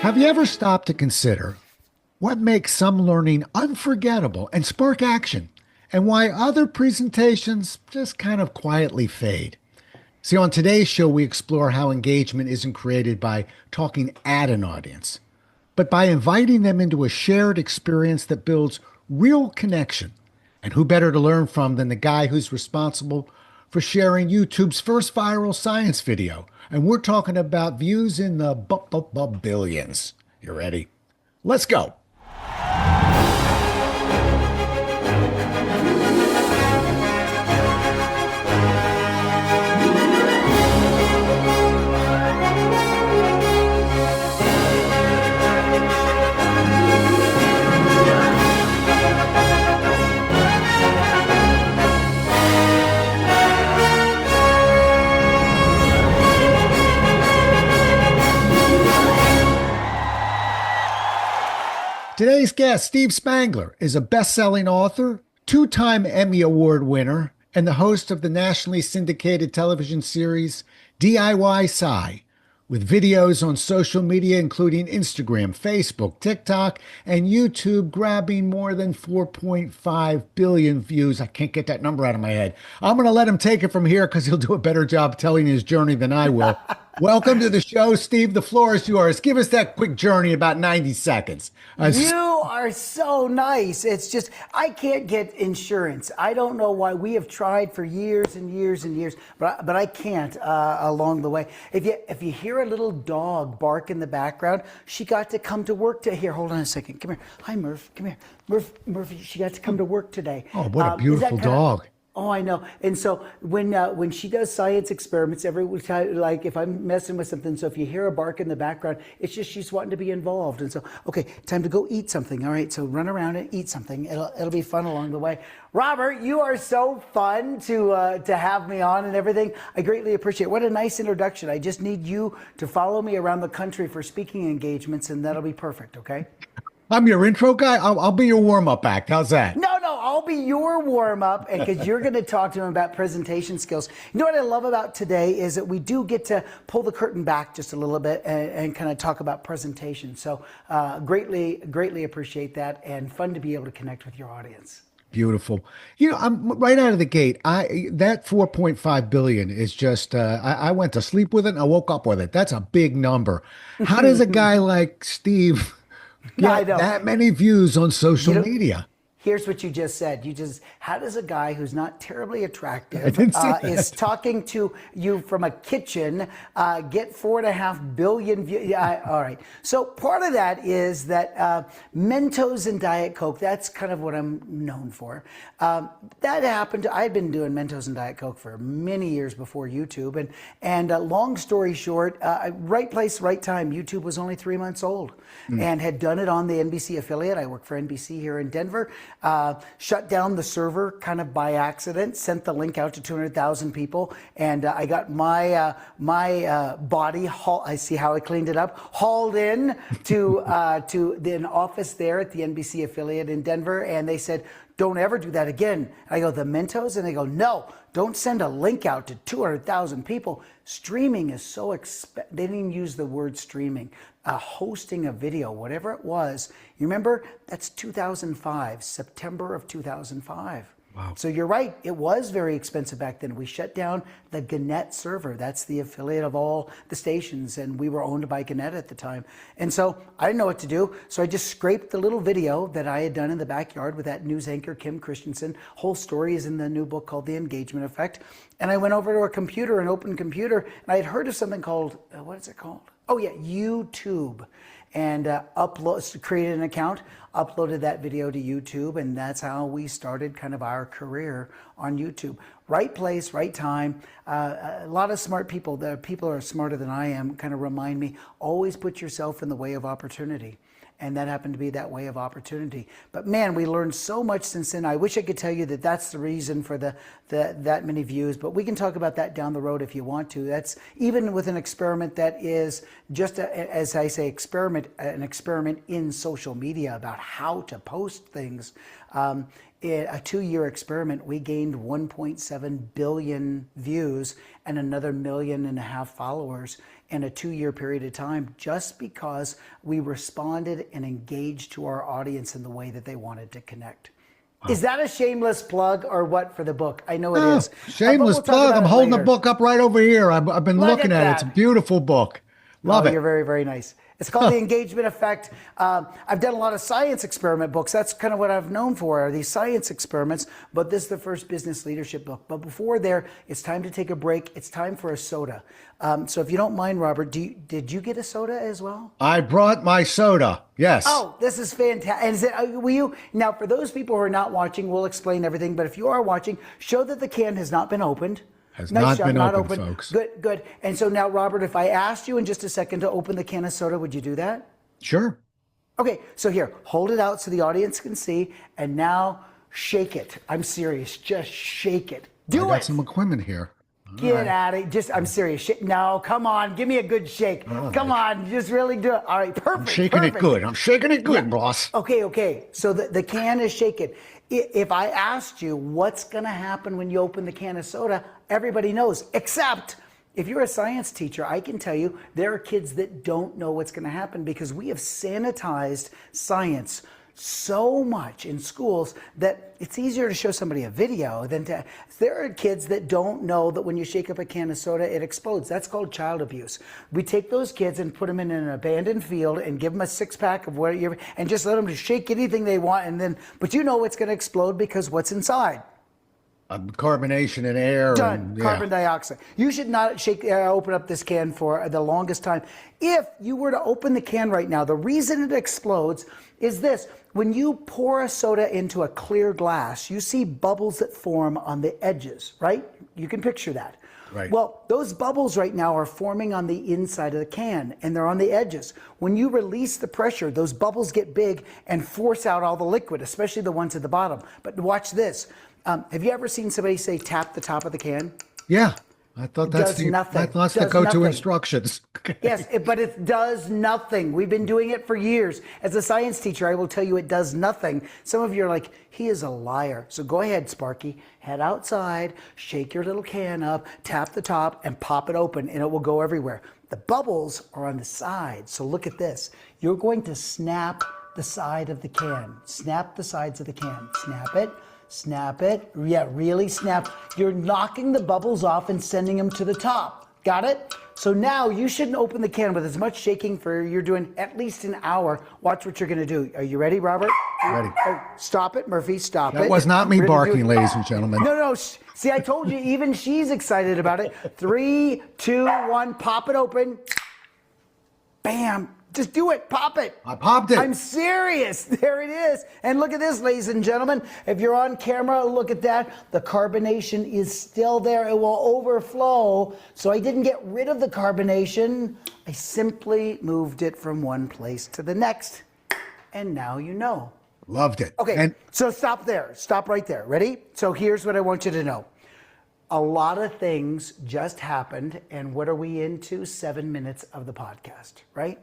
Have you ever stopped to consider what makes some learning unforgettable and spark action, and why other presentations just kind of quietly fade? See, on today's show, we explore how engagement isn't created by talking at an audience, but by inviting them into a shared experience that builds real connection. And who better to learn from than the guy who's responsible for sharing YouTube's first viral science video? And we're talking about views in the billions. You ready? Let's go. Today's guest, Steve Spangler, is a best-selling author, two-time Emmy Award winner, and the host of the nationally syndicated television series DIY Sci, with videos on social media including Instagram, Facebook, TikTok, and YouTube grabbing more than 4.5 billion views. I can't get that number out of my head. I'm going to let him take it from here because he'll do a better job telling his journey than I will. Welcome to the show, Steve. The floor is yours. Give us that quick journey, about 90 seconds. You are so nice. It's just, I can't get insurance. I don't know why. We have tried for years and years and years, but I can't along the way. If you hear a little dog bark in the background, she got to come to work here. Hold on a second. Come here. Hi, Murph. Come here. Murphy, she got to come to work today. Oh, what a beautiful dog. Oh, I know. And so when she does science experiments every time, like if I'm messing with something, so if you hear a bark in the background, it's just she's wanting to be involved. And so, okay, time to go eat something. All right, so run around and eat something. It'll be fun along the way. Robert, you are so fun to have me on and everything. I greatly appreciate it. What a nice introduction. I just need you to follow me around the country for speaking engagements, and that'll be perfect, okay? I'm your intro guy. I'll be your warm-up act. How's that? No, I'll be your warm-up, and because you're going to talk to him about presentation skills. You know what I love about today is that we do get to pull the curtain back just a little bit and kind of talk about presentation. So greatly appreciate that, and fun to be able to connect with your audience. Beautiful. You know, I'm right out of the gate. That 4.5 billion is just, I went to sleep with it and I woke up with it. That's a big number. How does a guy like Steve get that many views on social media? Here's what you just said. How does a guy who's not terribly attractive is talking to you from a kitchen get 4.5 billion views? All right. So part of that is that Mentos and Diet Coke, that's kind of what I'm known for. That happened. I'd been doing Mentos and Diet Coke for many years before YouTube. And long story short, right place, right time. YouTube was only 3 months old and had done it on the NBC affiliate. I work for NBC here in Denver. Shut down the server kind of by accident, sent the link out to 200,000 people, and I got my body, I see how I cleaned it up, hauled in to an office there at the NBC affiliate in Denver, and they said, don't ever do that again. I go, the Mentos? And they go, no, don't send a link out to 200,000 people. Streaming is so expensive. They didn't even use the word streaming. Hosting a video, whatever it was. You remember? That's 2005, September of 2005. Wow. So you're right. It was very expensive back then. We shut down the Gannett server. That's the affiliate of all the stations, and we were owned by Gannett at the time. And so I didn't know what to do. So I just scraped the little video that I had done in the backyard with that news anchor, Kim Christensen. Whole story is in the new book called The Engagement Effect. And I went over to a computer, an open computer, and I had heard of something called, what is it called? Oh yeah, YouTube. And created an account, uploaded that video to YouTube, and that's how we started kind of our career on YouTube. Right place, right time. A lot of smart people, the people who are smarter than I am, kind of remind me, always put yourself in the way of opportunity. And that happened to be that way of opportunity. But man, we learned so much since then. I wish I could tell you that that's the reason for that many views, but we can talk about that down the road if you want to. That's even with an experiment that is just, as I say, an experiment in social media about how to post things. In a 2-year experiment, we gained 1.7 billion views and another 1.5 million followers in a 2-year period of time, just because we responded and engaged to our audience in the way that they wanted to connect. Is that a shameless plug or what for the book? I know it is. Shameless we'll plug. I'm holding the book up right over here. I've been Look looking at at it. that. It's a beautiful book. Love it. You're very, very nice. It's called The Engagement Effect. I've done a lot of science experiment books. That's kind of what I've known for, are these science experiments. But this is the first business leadership book. But before there, it's time to take a break. It's time for a soda. So if you don't mind, Robert, did you get a soda as well? I brought my soda. Yes. Oh, this is fantastic. Will you, now for those people who are not watching, we'll explain everything. But if you are watching, show that the can has not been opened. Has not been opened, folks. Good, good. And so now, Robert, if I asked you in just a second to open the can of soda, would you do that? Sure. Okay, so here, hold it out so the audience can see, and now shake it. I'm serious, just shake it. Do it. I got some equipment here. Get out of it. I'm serious. No, come on, give me a good shake. Come on, just really do it. All right, perfect. I'm shaking it good. I'm shaking it good, boss. Okay. So the can is shaken. If I asked you what's going to happen when you open the can of soda, everybody knows, except if you're a science teacher, I can tell you there are kids that don't know what's going to happen, because we have sanitized science so much in schools that it's easier to show somebody a video than to. There are kids that don't know that when you shake up a can of soda, it explodes. That's called child abuse. We take those kids and put them in an abandoned field and give them a 6-pack of whatever, and just let them shake anything they want, and then, but you know it's going to explode because what's inside? Carbonation in air. Done. Carbon dioxide. You should not open up this can for the longest time. If you were to open the can right now, the reason it explodes is this. When you pour a soda into a clear glass, you see bubbles that form on the edges, right? You can picture that. Right. Well, those bubbles right now are forming on the inside of the can, and they're on the edges. When you release the pressure, those bubbles get big and force out all the liquid, especially the ones at the bottom. But watch this. Have you ever seen somebody say tap the top of the can? Yeah. I thought that's the go-to instructions. Yes, but it does nothing. We've been doing it for years. As a science teacher, I will tell you it does nothing. Some of you are like, he is a liar. So go ahead, Sparky. Head outside, shake your little can up, tap the top, and pop it open, and it will go everywhere. The bubbles are on the side. So look at this. You're going to snap the side of the can. Snap the sides of the can. Snap it. Snap it. Yeah, really snap. You're knocking the bubbles off and sending them to the top. Got it? So now you shouldn't open the can with as much shaking for you're doing at least an hour. Watch what you're going to do. Are you ready, Robert? Ready. Oh, stop it, Murphy. Stop it. That was not me barking, ladies and gentlemen. No. See, I told you, even she's excited about it. 3, 2, 1, pop it open. Bam. Just do it. Pop it. I popped it. I'm serious. There it is. And look at this, ladies and gentlemen. If you're on camera, look at that. The carbonation is still there. It will overflow. So I didn't get rid of the carbonation. I simply moved it from one place to the next. And now you know. Loved it. Okay, so stop there. Stop right there. Ready? So here's what I want you to know. A lot of things just happened. And what are we into? 7 minutes of the podcast, right?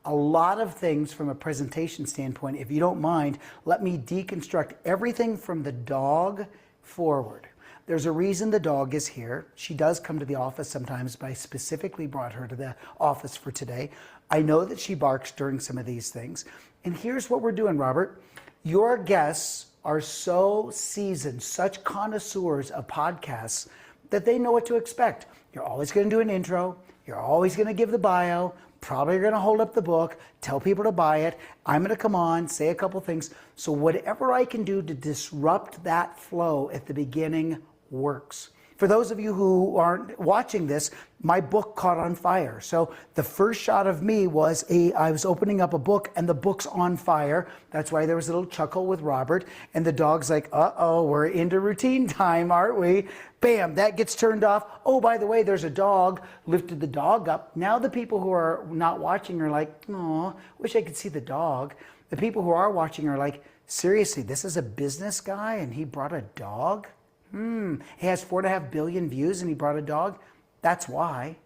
A lot of things from a presentation standpoint. If you don't mind, let me deconstruct everything from the dog forward. There's a reason the dog is here. She does come to the office sometimes, but I specifically brought her to the office for today. I know that she barks during some of these things. And here's what we're doing, Robert. Your guests are so seasoned, such connoisseurs of podcasts, that they know what to expect. You're always going to do an intro. You're always going to give the bio. Probably you're going to hold up the book, tell people to buy it. I'm going to come on, say a couple things. So whatever I can do to disrupt that flow at the beginning works. For those of you who aren't watching this, my book caught on fire. So the first shot of me was I was opening up a book and the book's on fire. That's why there was a little chuckle with Robert. And the dog's like, uh-oh, we're into routine time, aren't we? Bam, that gets turned off. Oh, by the way, there's a dog. Lifted the dog up. Now the people who are not watching are like, oh, wish I could see the dog. The people who are watching are like, seriously, this is a business guy and he brought a dog? He has 4.5 billion views and he brought a dog. That's why.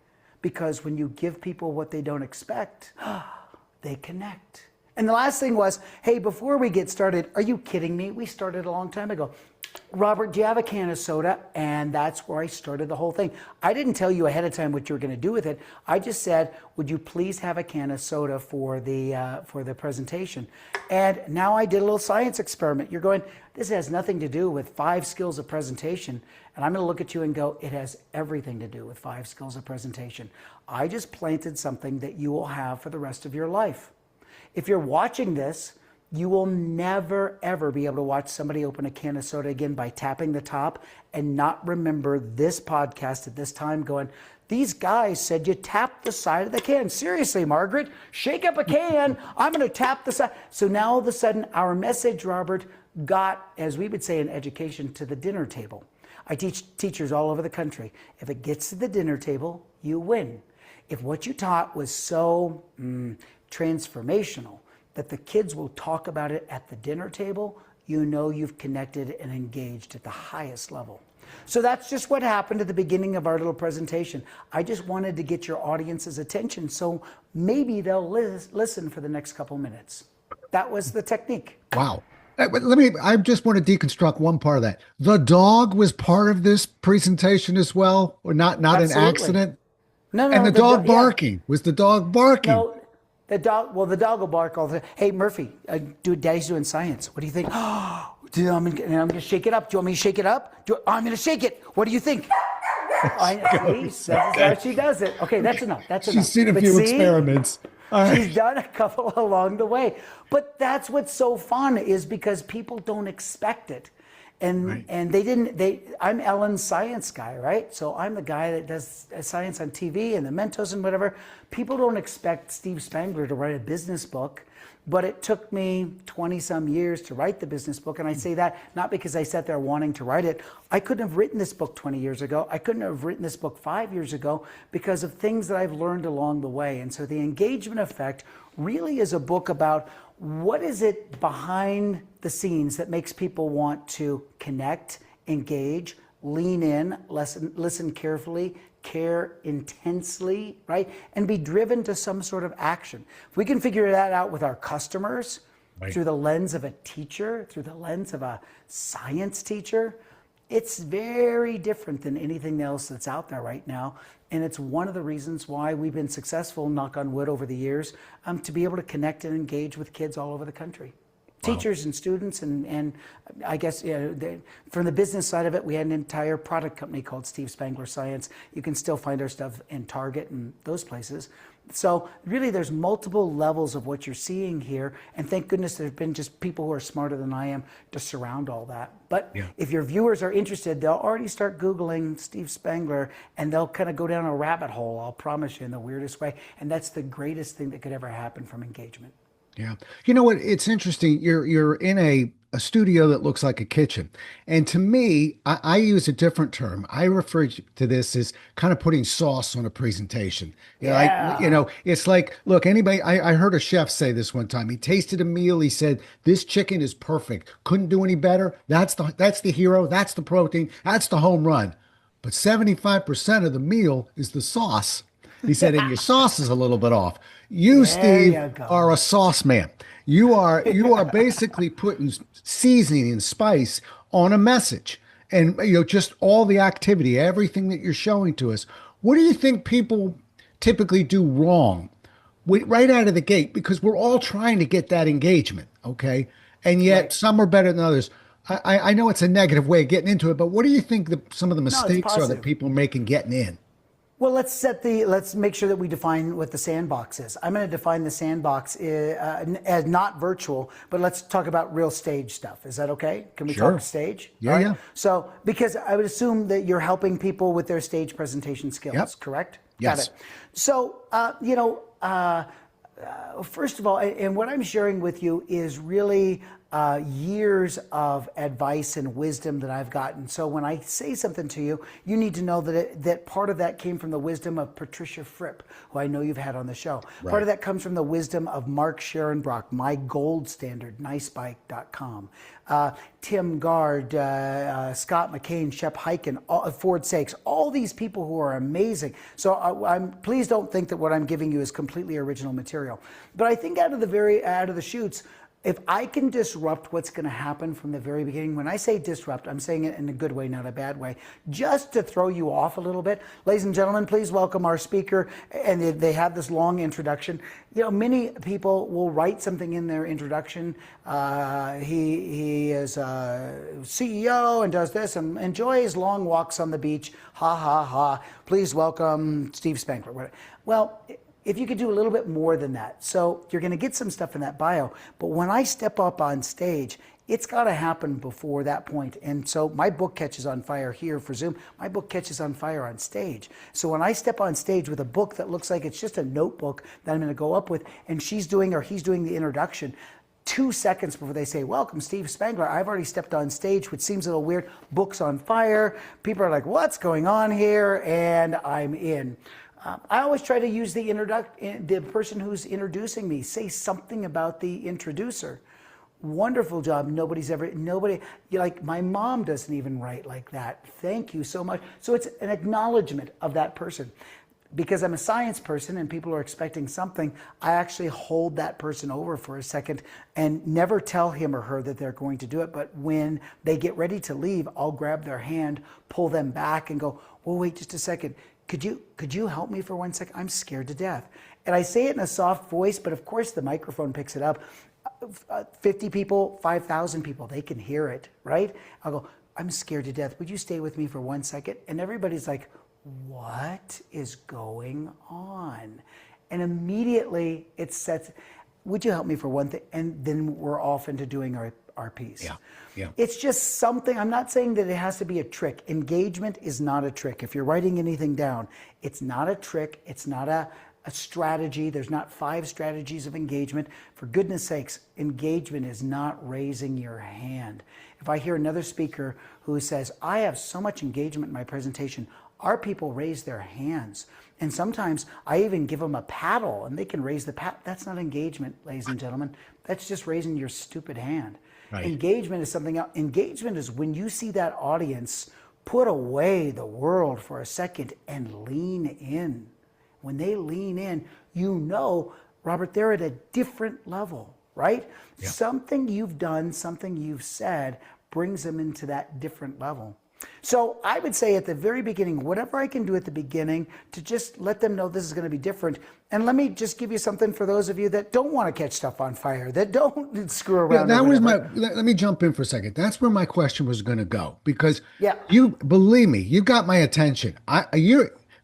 Because when you give people what they don't expect, they connect. And the last thing was, hey, before we get started, are you kidding me? We started a long time ago. Robert, do you have a can of soda? And that's where I started the whole thing. I didn't tell you ahead of time what you were going to do with it. I just said, would you please have a can of soda for the presentation? And now I did a little science experiment. You're going, this has nothing to do with 5 skills of presentation. And I'm going to look at you and go, it has everything to do with 5 skills of presentation. I just planted something that you will have for the rest of your life. If you're watching this, you will never, ever be able to watch somebody open a can of soda again by tapping the top and not remember this podcast at this time going, these guys said you tap the side of the can. Seriously, Margaret, shake up a can. I'm going to tap the side. So now all of a sudden, our message, Robert, got, as we would say in education, to the dinner table. I teach teachers all over the country. If it gets to the dinner table, you win. If what you taught was so transformational that the kids will talk about it at the dinner table, you know you've connected and engaged at the highest level. So that's just what happened at the beginning of our little presentation. I just wanted to get your audience's attention so maybe they'll listen for the next couple minutes. That was the technique. Wow. I just want to deconstruct one part of that. The dog was part of this presentation as well, or not an accident? No. And the dog barking. Yeah. Was the dog barking? No. The dog will bark all the time. Hey, Murphy, Daddy's doing science. What do you think? I'm going to shake it up. Do you want me to shake it up? I'm going to shake it. What do you think? That's how she does it. Okay, that's enough. She's seen a few experiments. She's done a couple along the way. But that's what's so fun is because people don't expect it. And I'm Ellen's science guy, right? So I'm the guy that does science on TV and the Mentos and whatever. People don't expect Steve Spangler to write a business book, but it took me 20 some years to write the business book. And I say that not because I sat there wanting to write it. I couldn't have written this book 20 years ago. I couldn't have written this book 5 years ago because of things that I've learned along the way. And so the engagement effect really is a book about what is it behind the scenes that makes people want to connect, engage, lean in, listen carefully, care intensely, right? And be driven to some sort of action. If we can figure that out with our customers, through the lens of a teacher, through the lens of a science teacher, it's very different than anything else that's out there right now. And it's one of the reasons why we've been successful, knock on wood, over the years, to be able to connect and engage with kids all over the country. Wow. Teachers and students, and I guess from the business side of it, we had an entire product company called Steve Spangler Science. You can still find our stuff in Target and those places. So really there's multiple levels of what you're seeing here. And thank goodness there's been just people who are smarter than I am to surround all that. But if your viewers are interested, they'll already start Googling Steve Spangler and they'll kind of go down a rabbit hole, I'll promise you, in the weirdest way. And that's the greatest thing that could ever happen from engagement. Yeah. You know what? It's interesting. You're in a studio that looks like a kitchen. And to me, I use a different term. I refer to this as kind of putting sauce on a presentation. It's like, look, anybody, I heard a chef say this one time. He tasted a meal. He said, this chicken is perfect. Couldn't do any better. That's the hero. That's the protein. That's the home run. But 75% of the meal is the sauce. He said, and your sauce is a little bit off. You, Steve, are a sauce man. You are basically putting seasoning and spice on a message, and just all the activity, everything that you're showing to us. What do you think people typically do wrong right out of the gate? Because we're all trying to get that engagement, okay? And yet some are better than others. I know it's a negative way of getting into it, but what do you think some of the mistakes are that people make in getting in? Well, let's make sure that we define what the sandbox is. I'm going to define the sandbox as not virtual, but let's talk about real stage stuff. Is that okay? Can we talk stage? Yeah, right? Yeah. So, because I would assume that you're helping people with their stage presentation skills, correct? Yes. Got it. So, first of all, and what I'm sharing with you is really years of advice and wisdom that I've gotten. So when I say something to you, you need to know that part of that came from the wisdom of Patricia Fripp, who I know you've had on the show. Right. Part of that comes from the wisdom of Mark Scherenbrock, my gold standard, nicebike.com. Tim Gard, Scott McCain, Shep Hyken, Ford Sakes, all these people who are amazing. So please don't think that what I'm giving you is completely original material. But I think out of the chutes, if I can disrupt what's going to happen from the very beginning, when I say disrupt, I'm saying it in a good way, not a bad way, just to throw you off a little bit. Ladies and gentlemen, please welcome our speaker. And they have this long introduction. You know, many people will write something in their introduction. He is a CEO and does this and enjoys long walks on the beach. Ha, ha, ha. Please welcome Steve Spangler. Well, if you could do a little bit more than that. So you're going to get some stuff in that bio, but when I step up on stage, it's got to happen before that point. And so my book catches on fire here for Zoom. My book catches on fire on stage. So when I step on stage with a book that looks like it's just a notebook that I'm going to go up with, and she's doing or he's doing the introduction, 2 seconds before they say, welcome, Steve Spangler, I've already stepped on stage, which seems a little weird. Book's on fire. People are like, what's going on here? And I'm in. I always try to use the person who's introducing me. Say something about the introducer. Wonderful job. Nobody, like my mom doesn't even write like that. Thank you so much. So it's an acknowledgement of that person. Because I'm a science person and people are expecting something, I actually hold that person over for a second and never tell him or her that they're going to do it. But when they get ready to leave, I'll grab their hand, pull them back and go, well, wait just a second. Could you help me for 1 second? I'm scared to death. And I say it in a soft voice, but of course the microphone picks it up. 50 people, 5,000 people, they can hear it, right? I'll go, I'm scared to death. Would you stay with me for 1 second? And everybody's like, what is going on? And immediately it sets, would you help me for one thing? And then we're off into doing our piece. Yeah. Yeah. It's just something, I'm not saying that it has to be a trick. Engagement is not a trick. If you're writing anything down, it's not a trick. It's not a strategy. There's not 5 strategies of engagement. For goodness sakes, engagement is not raising your hand. If I hear another speaker who says, I have so much engagement in my presentation, our people raise their hands. And sometimes I even give them a paddle and they can raise the paddle. That's not engagement, ladies and gentlemen. That's just raising your stupid hand. Right. Engagement is something else. Engagement is when you see that audience put away the world for a second and lean in. When they lean in, you know, Robert, they're at a different level, right? Yeah. Something you've done, something you've said brings them into that different level. So I would say at the very beginning, whatever I can do at the beginning to just let them know this is going to be different. And let me just give you something for those of you that don't want to catch stuff on fire, that don't screw around. Yeah, that was let me jump in for a second. That's where my question was going to go, because yeah, you believe me, you got my attention.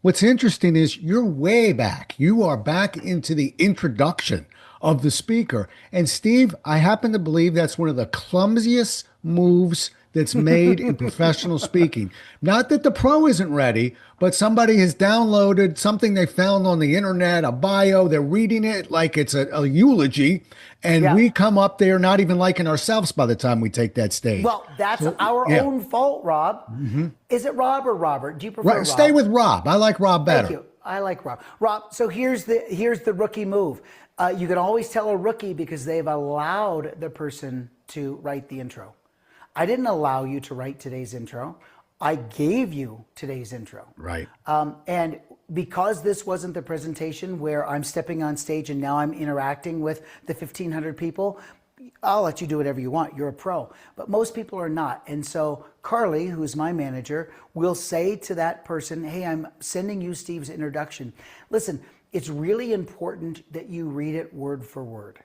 What's interesting is you're way back. You are back into the introduction of the speaker. And Steve, I happen to believe that's one of the clumsiest moves that's made in professional speaking. Not that the pro isn't ready, but somebody has downloaded something they found on the internet, a bio, they're reading it like it's a eulogy, and we come up there not even liking ourselves by the time we take that stage. Well, that's our own fault, Rob. Mm-hmm. Is it Rob or Robert? Do you prefer Rob? Stay with Rob. I like Rob better. Thank you. I like Rob. Rob, so here's the rookie move. You can always tell a rookie because they've allowed the person to write the intro. I didn't allow you to write today's intro. I gave you today's intro. Right. And because this wasn't the presentation where I'm stepping on stage and now I'm interacting with the 1,500 people, I'll let you do whatever you want. You're a pro. But most people are not. And so Carly, who's my manager, will say to that person, hey, I'm sending you Steve's introduction. Listen, it's really important that you read it word for word.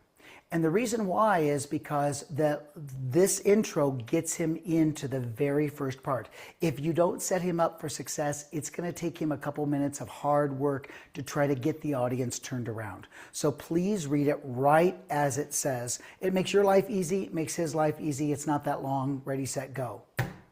And the reason why is because this intro gets him into the very first part. If you don't set him up for success, it's going to take him a couple minutes of hard work to try to get the audience turned around. So please read it right as it says. It makes your life easy, it makes his life easy. It's not that long. Ready, set, go.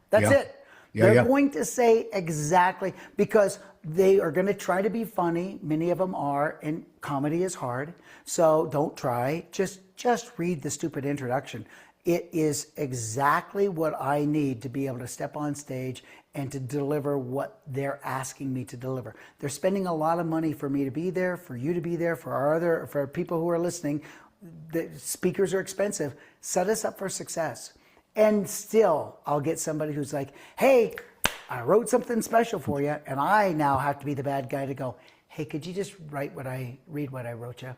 That's it. They're going to say exactly, because they are going to try to be funny. Many of them are, and comedy is hard. So don't try. Just read the stupid introduction. It is exactly what I need to be able to step on stage and to deliver what they're asking me to deliver. They're spending a lot of money for me to be there, for you to be there, for people who are listening. The speakers are expensive. Set us up for success. And still, I'll get somebody who's like, hey, I wrote something special for you, and I now have to be the bad guy to go, hey, could you just read what I wrote you?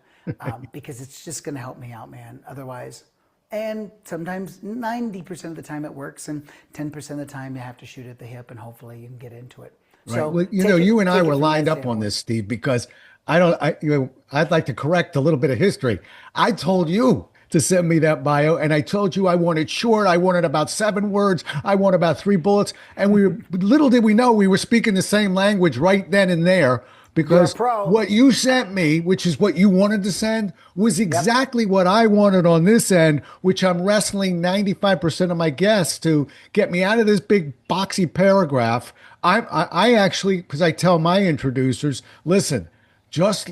Because it's just going to help me out, man. Otherwise, and sometimes 90% of the time it works, and 10% of the time you have to shoot at the hip, and hopefully you can get into it. Right. So Well, you and I take it were from that lined up on standpoint. this, Steve, because I don't, I, you know, I'd like to correct a little bit of history. I told you to send me that bio, and I told you I wanted short. I wanted about 7 words. I want about 3 bullets. And little did we know we were speaking the same language right then and there, You're a because pro. what you sent me, which is what you wanted to send, was Yep. exactly what I wanted on this end, which I'm wrestling 95% of my guests to get me out of this big boxy paragraph. I actually, because I tell my introducers, listen, just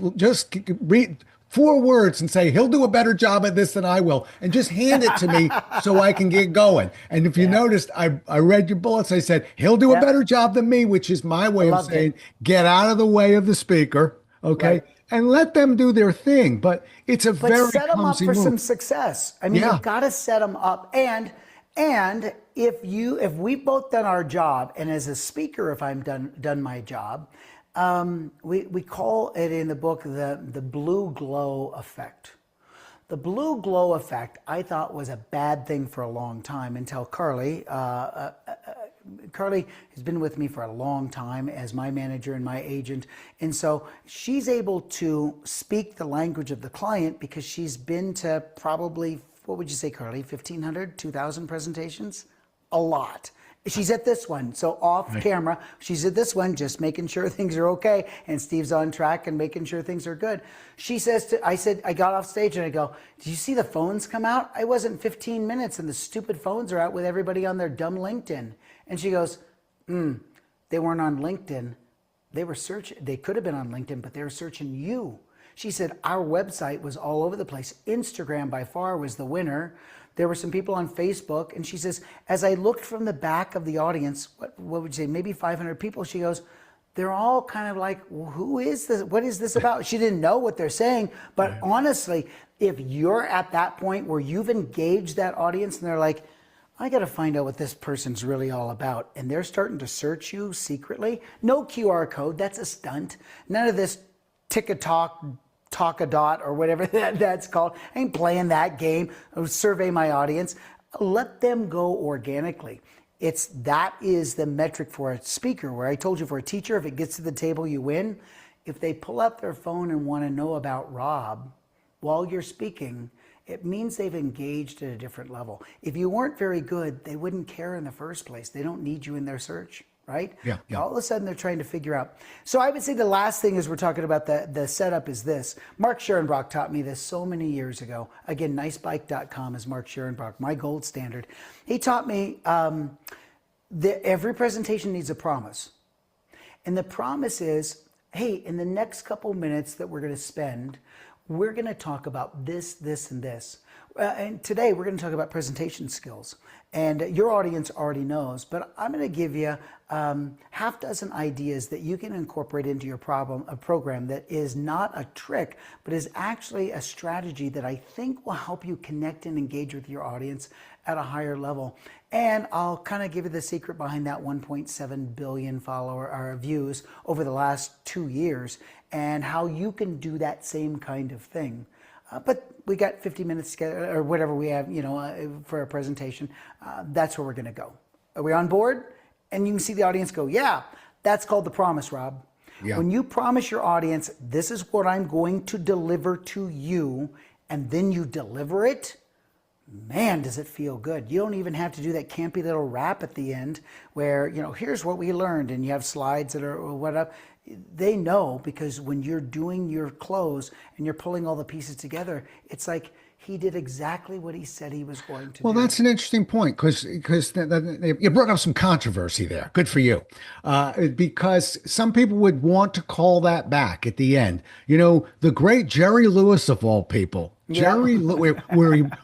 read 4 words and say he'll do a better job at this than I will, and just hand it to me so I can get going. And if you Yeah. noticed, I read your bullets. I said he'll do a Yep. better job than me, which is my I way of loved saying it. get out of the way of the speaker, okay, Right. and let them do their thing. But it's a But very set them up clumsy for move. some success. I mean, Yeah. you've got to set them up. And if we've both done our job, and as a speaker, if I'm done my job, we call it in the book the blue glow effect. The blue glow effect, I thought, was a bad thing for a long time until Carly has been with me for a long time as my manager and my agent. And so she's able to speak the language of the client because she's been to probably, what would you say, Carly, 1,500, 2,000 presentations? A lot. She's at this one. So off Right. camera, she's at this one, just making sure things are okay. And Steve's on track and making sure things are good. She says I said, I got off stage and I go, did you see the phones come out? I wasn't 15 minutes and the stupid phones are out with everybody on their dumb LinkedIn. And she goes, they weren't on LinkedIn. They were searching. They could have been on LinkedIn, but they were searching you. She said our website was all over the place. Instagram by far was the winner. There were some people on Facebook. And she says, as I looked from the back of the audience, what would you say, maybe 500 people, she goes, they're all kind of like, well, who is this? What is this about? She didn't know what they're saying. But honestly, if you're at that point where you've engaged that audience and they're like, I got to find out what this person's really all about. And they're starting to search you secretly. No QR code. That's a stunt. None of this tick-a-talk, talk-a-dot, or whatever that's called. I ain't playing that game. I'll survey my audience. Let them go organically. That is the metric for a speaker, where I told you for a teacher, if it gets to the table, you win. If they pull out their phone and want to know about Rob while you're speaking, it means they've engaged at a different level. If you weren't very good, they wouldn't care in the first place. They don't need you in their search, right? Yeah, yeah. All of a sudden, they're trying to figure out. So I would say the last thing as we're talking about the setup is this. Mark Scherenbrock taught me this so many years ago. Again, nicebike.com is Mark Scherenbrock, my gold standard. He taught me that every presentation needs a promise. And the promise is, hey, in the next couple minutes that we're going to spend, we're going to talk about this, this, and this. And today we're going to talk about presentation skills. And your audience already knows, but I'm going to give you half dozen ideas that you can incorporate into your program that is not a trick, but is actually a strategy that I think will help you connect and engage with your audience at a higher level. And I'll kind of give you the secret behind that 1.7 billion views over the last 2 years, and how you can do that same kind of thing. But we got 50 minutes together, or whatever we have, for a presentation. That's where we're going to go. Are we on board? And you can see the audience go, yeah, that's called the promise, Rob. Yeah. When you promise your audience, this is what I'm going to deliver to you, and then you deliver it, man, does it feel good. You don't even have to do that campy little rap at the end where, here's what we learned, and you have slides that are whatever. They know, because when you're doing your close and you're pulling all the pieces together, it's like he did exactly what he said he was going to Well, do. that's an interesting point, because you brought up some controversy there. Good for you, because some people would want to call that back at the end. The great Jerry Lewis of all people Yeah.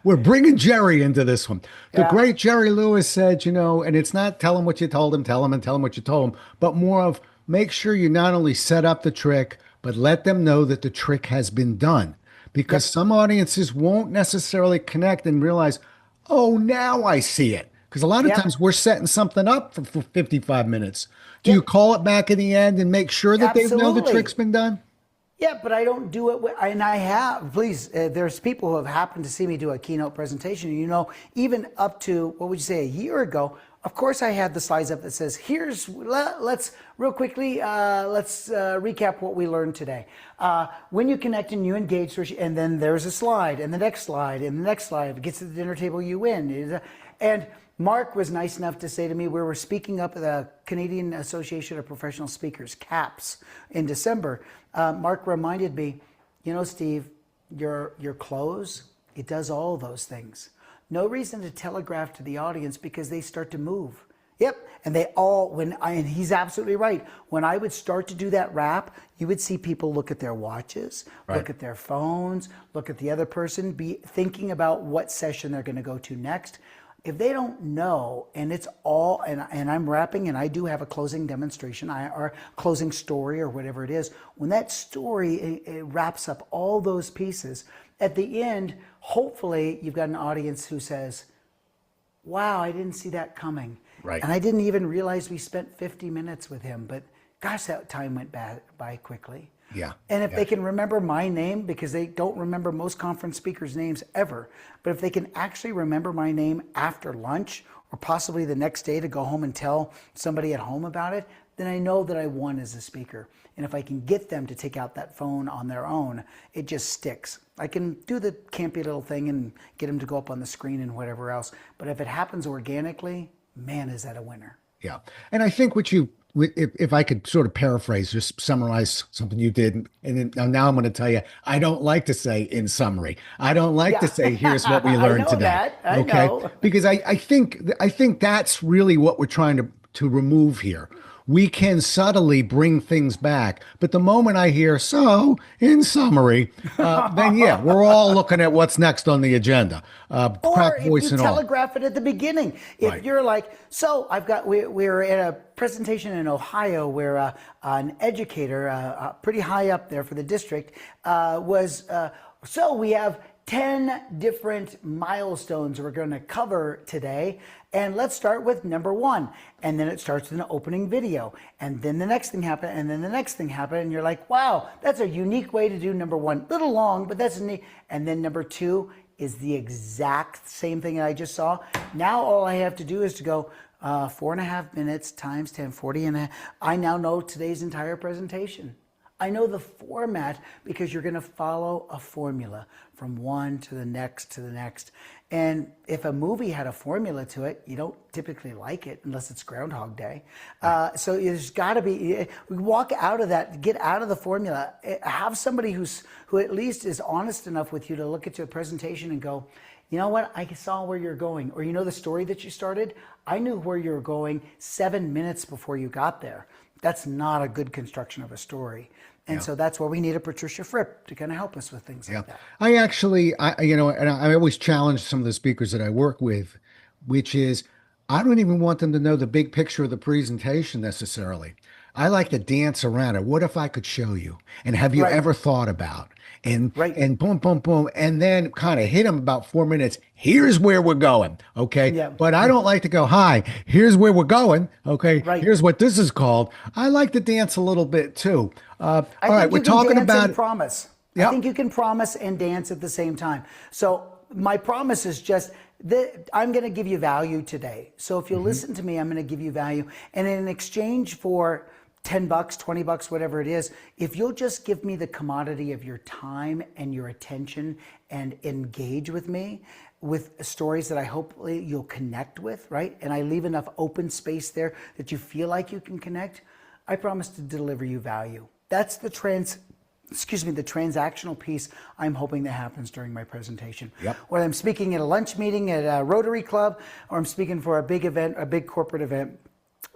We're bringing Jerry into this one. The Yeah. great Jerry Lewis said, and it's not tell him what you told him, tell him and tell him what you told him, but more of make sure you not only set up the trick, but let them know that the trick has been done. Because Yep. some audiences won't necessarily connect and realize, oh, now I see it. Because a lot of Yep. times we're setting something up for 55 minutes. Do you Yep. call it back at the end and make sure that they know the trick's Absolutely. been done? Yeah, but I don't do it. And I have, please, there's people who have happened to see me do a keynote presentation. Even up to, what would you say, a year ago, of course I had the slides up that says, let's real quickly, let's recap what we learned today. When you connect and you engage, and then there's a slide, and the next slide, and the next slide. If it gets to the dinner table, you win. And Mark was nice enough to say to me, we were speaking up at the Canadian Association of Professional Speakers, CAPS, in December. Mark reminded me, Steve, your close, it does all those things. No reason to telegraph to the audience because they start to move. Yep, and and he's absolutely right. When I would start to do that wrap, you would see people look at their watches, Right. look at their phones, look at the other person, be thinking about what session they're going to go to next. If they don't know, and it's all, and I'm wrapping, and I do have a closing demonstration, or closing story, or whatever it is, when that story it wraps up all those pieces, at the end, hopefully you've got an audience who says, wow, I didn't see that coming. Right. And I didn't even realize we spent 50 minutes with him, but gosh, that time went by quickly. Yeah. And if Yeah. they can remember my name, because they don't remember most conference speakers' names ever, but if they can actually remember my name after lunch or possibly the next day to go home and tell somebody at home about it, then I know that I won as a speaker. And if I can get them to take out that phone on their own, it just sticks. I can do the campy little thing and get them to go up on the screen and whatever else. But if it happens organically, man, is that a winner. Yeah. And I think if I could sort of paraphrase, just summarize something you did, and then now I'm going to tell you, I don't like to say in summary. I don't like to Yeah. say, here's what we I learned know today. that. I Okay. know. Because I think that's really what we're trying to remove here. We can subtly bring things back. But the moment I hear, so in summary, then yeah, we're all looking at what's next on the agenda. Or Crack if voice you and all. telegraph it at the beginning. If Right. you're like, so we're at a presentation in Ohio where an educator, pretty high up there for the district, so we have 10 different milestones we're going to cover today. And let's start with number 1. And then it starts with an opening video. And then the next thing happened. And then the next thing happened. And you're like, wow, that's a unique way to do number 1. Little long, but that's neat. And then number 2 is the exact same thing that I just saw. Now all I have to do is to go 4.5 minutes times 10, 40 and a half. I now know today's entire presentation. I know the format because you're going to follow a formula from one to the next to the next. And if a movie had a formula to it, you don't typically like it unless it's Groundhog Day. So there's got to be, walk out of that, get out of the formula. Have somebody who at least is honest enough with you to look at your presentation and go, you know what, I saw where you're going. Or you know the story that you started? I knew where you were going 7 minutes before you got there. That's not a good construction of a story. And so that's why we need a Patricia Fripp to kind of help us with things like that. And I always challenge some of the speakers that I work with, which is I don't even want them to know the big picture of the presentation necessarily. I like to dance around it. What if I could show you? And have you Right. ever thought about? And Right. and boom, boom, boom, and then kind of hit them about 4 minutes. Here's where we're going. Okay. Yeah. But I don't like to go, hi, here's where we're going. Okay. Right. Here's what this is called. I like to dance a little bit too. All I right, think we're you can talking dance about and promise. Yeah. I think you can promise and dance at the same time. So my promise is just that I'm going to give you value today. So if you listen to me, I'm going to give you value. And in exchange for $10, $20, whatever it is, if you'll just give me the commodity of your time and your attention and engage with me with stories that I hopefully you'll connect with, right? And I leave enough open space there that you feel like you can connect, I promise to deliver you value. That's the transactional piece I'm hoping that happens during my presentation. Yep. Whether I'm speaking at a lunch meeting at a Rotary Club or I'm speaking for a big event, a big corporate event,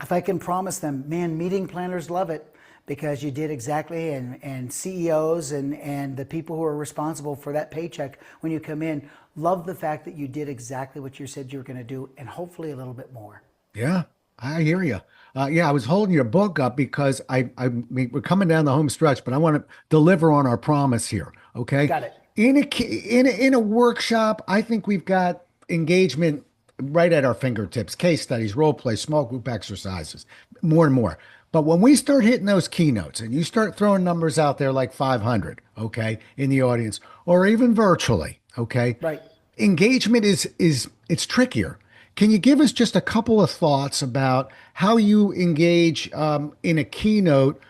if I can promise them, man, meeting planners love it because you did exactly, and CEOs and the people who are responsible for that paycheck when you come in love the fact that you did exactly what you said you were going to do, and hopefully a little bit more. Yeah, I hear you. Yeah, I was holding your book up because we're coming down the home stretch, but I want to deliver on our promise here. Okay, Got it. in a workshop, I think we've got engagement right at our fingertips: case studies, role play, small group exercises, more and more. But when we start hitting those keynotes and you start throwing numbers out there like 500, okay, in the audience, or even virtually, okay, Right. engagement is it's trickier. Can you give us just a couple of thoughts about how you engage in a keynote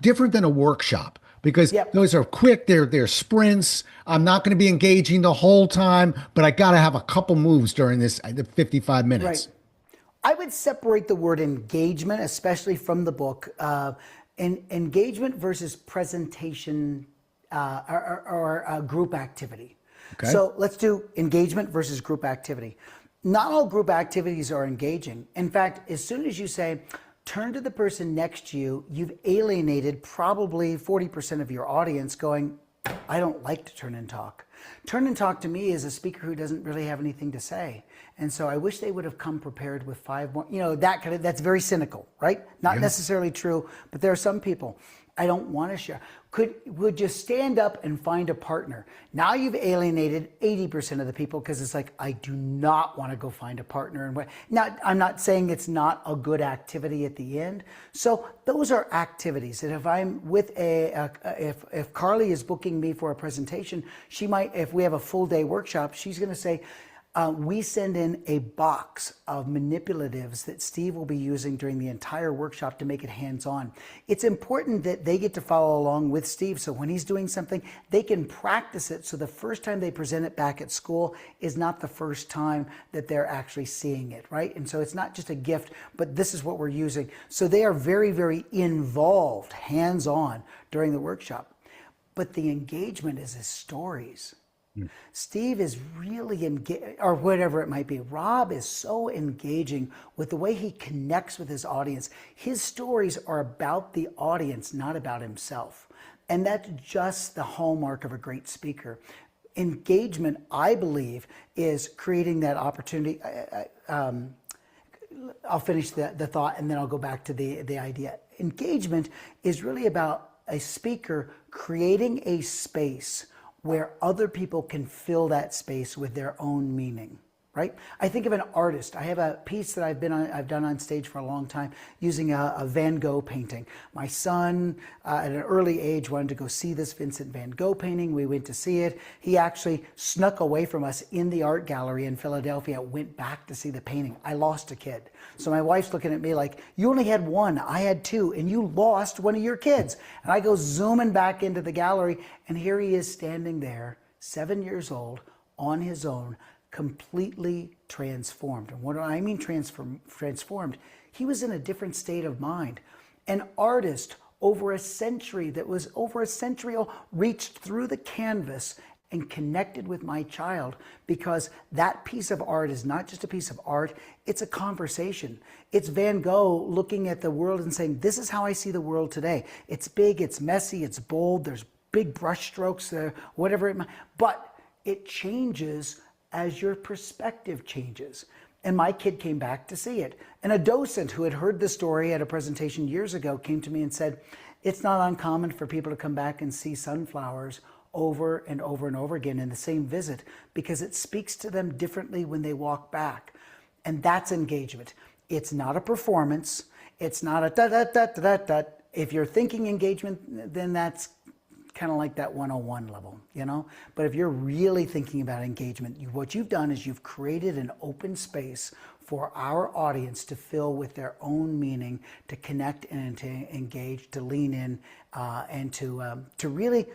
different than a workshop? Because Yep. those are quick, they're sprints. I'm not going to be engaging the whole time, but I got to have a couple moves during this the 55 Right. minutes. I would separate the word engagement, especially from the book, engagement versus presentation or group activity. Okay. So let's do engagement versus group activity. Not all group activities are engaging. In fact, as soon as you say, turn to the person next to you, you've alienated probably 40% of your audience going, I don't like to turn and talk. Turn and talk to me is a speaker who doesn't really have anything to say. And so I wish they would have come prepared with five more, that kind of, that's very cynical, right? Not Yeah. necessarily true, but there are some people I don't want to share. Would you stand up and find a partner? Now you've alienated 80% of the people because it's like, I do not want to go find a partner. And now I'm not saying it's not a good activity at the end. So those are activities. And if I'm with if Carly is booking me for a presentation, she might, if we have a full day workshop, she's going to say, we send in a box of manipulatives that Steve will be using during the entire workshop to make it hands-on. It's important that they get to follow along with Steve, so when he's doing something, they can practice it, so the first time they present it back at school is not the first time that they're actually seeing it, right? And so it's not just a gift, but this is what we're using. So they are very, very involved, hands-on during the workshop. But the engagement is his stories. Steve is really engaged, or whatever it might be. Rob is so engaging with the way he connects with his audience. His stories are about the audience, not about himself. And that's just the hallmark of a great speaker. Engagement, I believe, is creating that opportunity. I'll finish the thought and then I'll go back to the idea. Engagement is really about a speaker creating a space where other people can fill that space with their own meaning, right? I think of an artist. I have a piece that I've done on stage for a long time using a Van Gogh painting. My son, at an early age, wanted to go see this Vincent Van Gogh painting. We went to see it. He actually snuck away from us in the art gallery in Philadelphia, went back to see the painting. I lost a kid. So my wife's looking at me like, you only had one, I had two, and you lost one of your kids. And I go zooming back into the gallery, and here he is standing there, 7 years old, on his own, completely transformed. And what do I mean transformed? He was in a different state of mind. An artist over a century old reached through the canvas and connected with my child, because that piece of art is not just a piece of art, it's a conversation. It's Van Gogh looking at the world and saying, this is how I see the world today. It's big, it's messy, it's bold, there's big brush strokes there, whatever it might, but it changes as your perspective changes. And my kid came back to see it. And a docent who had heard the story at a presentation years ago came to me and said, it's not uncommon for people to come back and see sunflowers over and over and over again in the same visit, because it speaks to them differently when they walk back. And that's engagement. It's not a performance. It's not a da-da-da-da-da-da. If you're thinking engagement, then that's kind of like that 101 level, But if you're really thinking about engagement, what you've done is you've created an open space for our audience to fill with their own meaning, to connect and to engage, to lean in, and to really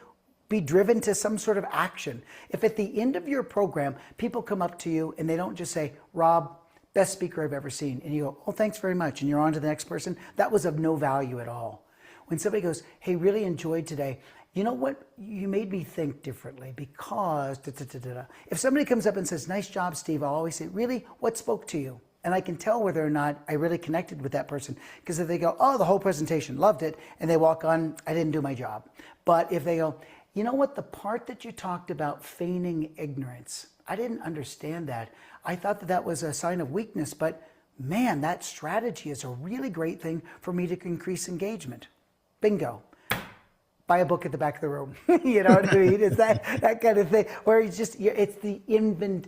be driven to some sort of action. If at the end of your program, people come up to you and they don't just say, Rob, best speaker I've ever seen, and you go, oh, thanks very much, and you're on to the next person, that was of no value at all. When somebody goes, hey, really enjoyed today, you know what, you made me think differently because da, da, da, da, da. If somebody comes up and says, nice job, Steve, I'll always say, really, what spoke to you? And I can tell whether or not I really connected with that person. Because if they go, oh, the whole presentation, loved it, and they walk on, I didn't do my job. But if they go, you know what, the part that you talked about feigning ignorance, I didn't understand that. I thought that that was a sign of weakness, but man, that strategy is a really great thing for me to increase engagement. Bingo. Buy a book at the back of the room. You know what I mean? It's that kind of thing where it's the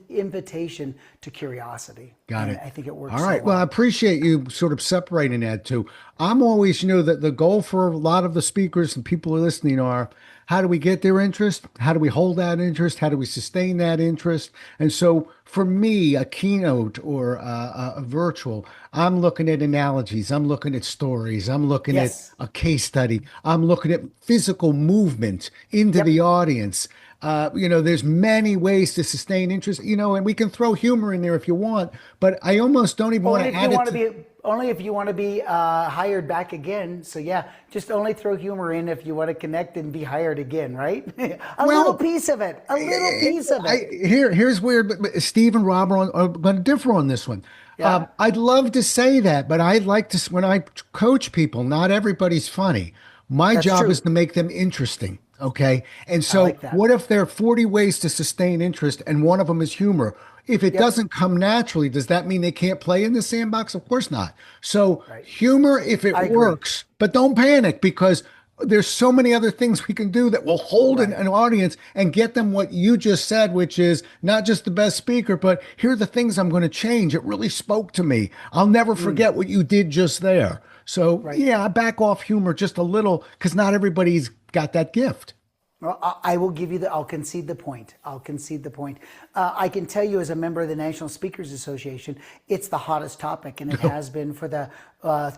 invitation to curiosity. Got and it. I think it works. All So right. well. Well, I appreciate you sort of separating that too. I'm always, that the goal for a lot of the speakers and people who are listening are, how do we get their interest? How do we hold that interest? How do we sustain that interest? And so for me, a keynote or a virtual, I'm looking at analogies. I'm looking at stories. I'm looking at Yes. a case study. I'm looking at physical movement into the Yep. audience. There's many ways to sustain interest, and we can throw humor in there if you want, but I almost don't even want Only to if you add it want to to. be only if you want to be hired back again. So yeah, just only throw humor in if you want to connect and be hired again, right? A little Well, piece of it. A little piece of it. here's where but Steve and Rob are going to differ on this one. Yeah. I'd love to say that, but I like to, when I coach people, not everybody's funny. My That's job is true. to make them interesting. Okay. And I so like that. what if there are 40 ways to sustain interest and one of them is humor? If it Yep. doesn't come naturally, does that mean they can't play in the sandbox? Of course not. So Right. humor, if it I agree. works, but don't panic because there's so many other things we can do that will hold an, Right. an audience and get them what you just said, which is not just the best speaker, but here are the things I'm going to change. It really spoke to me. I'll never forget what you did just there. So Right. yeah, I back off humor just a little because not everybody's got that gift. Well, I will give you I'll concede the point. I'll concede the point. I can tell you as a member of the National Speakers Association, it's the hottest topic, and it has been for the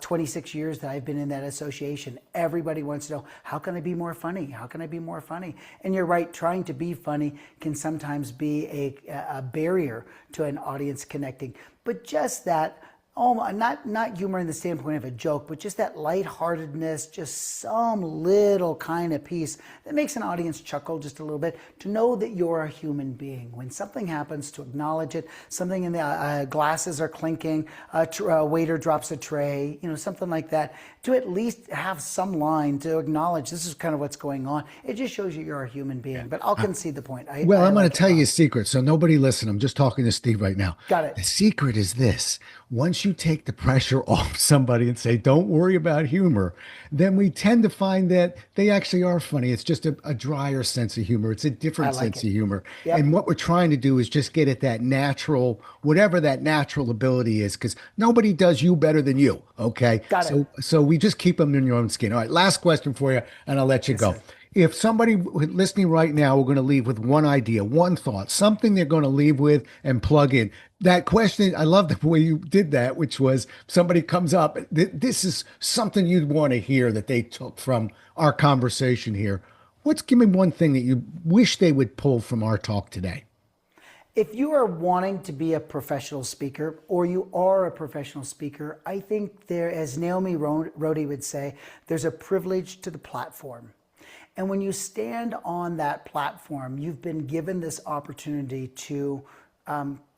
26 years that I've been in that association. Everybody wants to know, how can I be more funny? How can I be more funny? And you're right, trying to be funny can sometimes be a barrier to an audience connecting. But just that, oh, not humor in the standpoint of a joke, but just that lightheartedness, just some little kind of piece that makes an audience chuckle just a little bit, to know that you're a human being. When something happens, to acknowledge it, something in the glasses are clinking, a waiter drops a tray, something like that, to at least have some line to acknowledge this is kind of what's going on. It just shows you you're a human being. But I'll concede the point. Well, I I'm going to like it, tell you a Rob. secret. So nobody listen. I'm just talking to Steve right now. Got it. The secret is this. Once you take the pressure off somebody and say, don't worry about humor, then we tend to find that they actually are funny. It's just a drier sense of humor. It's a I different like sense it. of humor. And Yep. what we're trying to do is just get at that natural, whatever that natural ability is, because nobody does you better than you. Okay. Got it. So we just keep them in your own skin. All right. Last question for you, and I'll let you Yes, go. sir. If somebody listening right now, we're going to leave with one idea, one thought, something they're going to leave with and plug in. That question, I love the way you did that, which was somebody comes up, this is something you'd want to hear that they took from our conversation here. Give me one thing that you wish they would pull from our talk today? If you are wanting to be a professional speaker, or you are a professional speaker, I think there, as Naomi Rhodey would say, there's a privilege to the platform. And when you stand on that platform, you've been given this opportunity to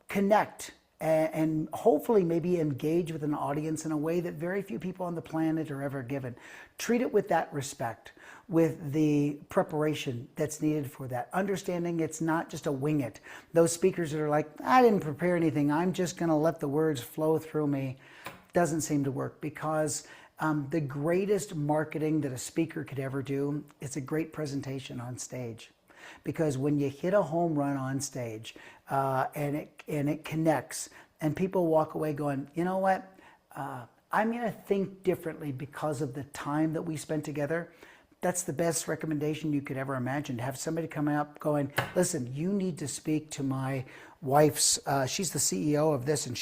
connect and hopefully maybe engage with an audience in a way that very few people on the planet are ever given. Treat it with that respect, with the preparation that's needed for that. Understanding it's not just a wing it. Those speakers that are like, I didn't prepare anything, I'm just going to let the words flow through me, doesn't seem to work, because the greatest marketing that a speaker could ever do is a great presentation on stage. Because when you hit a home run on stage and it connects, and people walk away going, you know what, I'm going to think differently because of the time that we spent together. That's the best recommendation you could ever imagine. To have somebody come up going, listen, you need to speak to my wife's, she's the CEO of this, and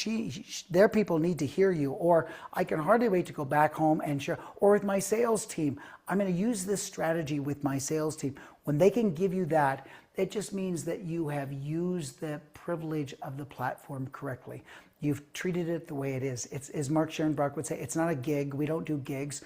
their people need to hear you. Or I can hardly wait to go back home and share. Or with my sales team, I'm going to use this strategy with my sales team. When they can give you that, it just means that you have used the privilege of the platform correctly. you've treated it the way it is. It's, as Mark Schoenbrock would say, it's not a gig. We don't do gigs.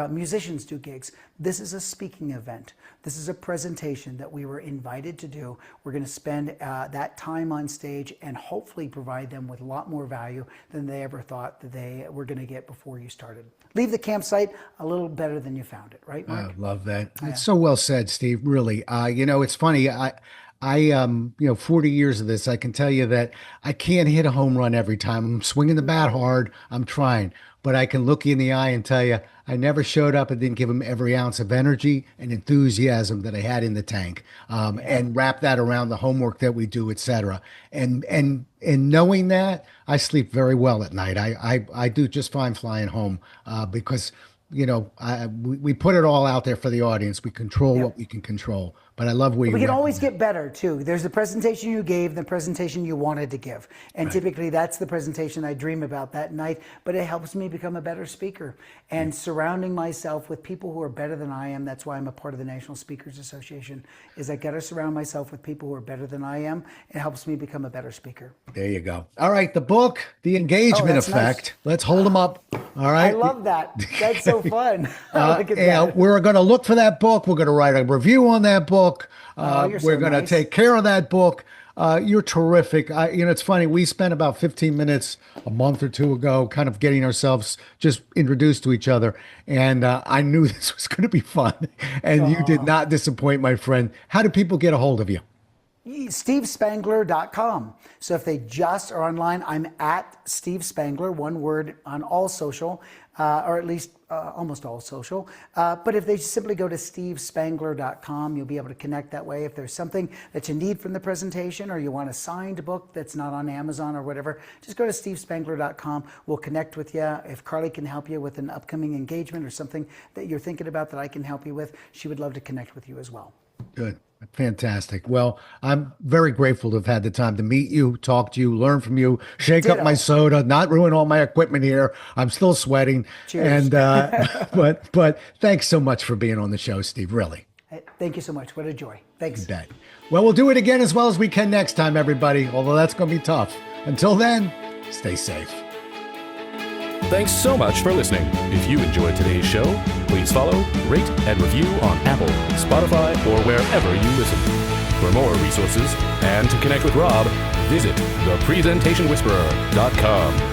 Musicians do gigs. This is a speaking event. This is a presentation that we were invited to do. We're going to spend that time on stage and hopefully provide them with a lot more value than they ever thought that they were going to get before you started. Leave the campsite a little better than you found it, right, Mark? I love that. Yeah. It's so well said, Steve. Really. It's funny. I 40 years of this, I can tell you that I can't hit a home run every time. I'm swinging the bat hard. I'm trying, but I can look you in the eye and tell you I never showed up and didn't give him every ounce of energy and enthusiasm that I had in the tank, and wrap that around the homework that we do, etc. And knowing that, I sleep very well at night. I do just fine flying home, because we put it all out there for the audience. We control what we can control. But I love where you. We can always get better too. There's the presentation you gave, the presentation you wanted to give, and typically that's the presentation I dream about that night. But it helps me become a better speaker, and surrounding myself with people who are better than I am. That's why I'm a part of the National Speakers Association. Is I got to surround myself with people who are better than I am. It helps me become a better speaker. There you go. All right, the book, The Engagement Effect. Nice. Let's hold them up. All right. I love that. That's so fun. Look at that. We're going to look for that book. We're going to write a review on that book. We're going to take care of that book. You're terrific. It's funny. We spent about 15 minutes a month or two ago kind of getting ourselves just introduced to each other. And I knew this was going to be fun. And you did not disappoint, my friend. How do people get a hold of you? SteveSpangler.com. So if they just are online, I'm at Steve Spangler, one word, on all social, or at least almost all social. But if they simply go to SteveSpangler.com, you'll be able to connect that way. If there's something that you need from the presentation, or you want a signed book that's not on Amazon or whatever, just go to SteveSpangler.com. We'll connect with you. If Carly can help you with an upcoming engagement or something that you're thinking about that I can help you with, she would love to connect with you as well. Good. Fantastic. Well, I'm very grateful to have had the time to meet you, talk to you, learn from you, shake up my soda, not ruin all my equipment here. I'm still sweating. Cheers. And but thanks so much for being on the show, Steve. Really. Thank you so much. What a joy. Thanks. You bet. Well, we'll do it again as well as we can next time, everybody, although that's going to be tough. Until then, stay safe. Thanks so much for listening. If you enjoyed today's show, please follow, rate, and review on Apple, Spotify, or wherever you listen. For more resources and to connect with Rob, visit thepresentationwhisperer.com.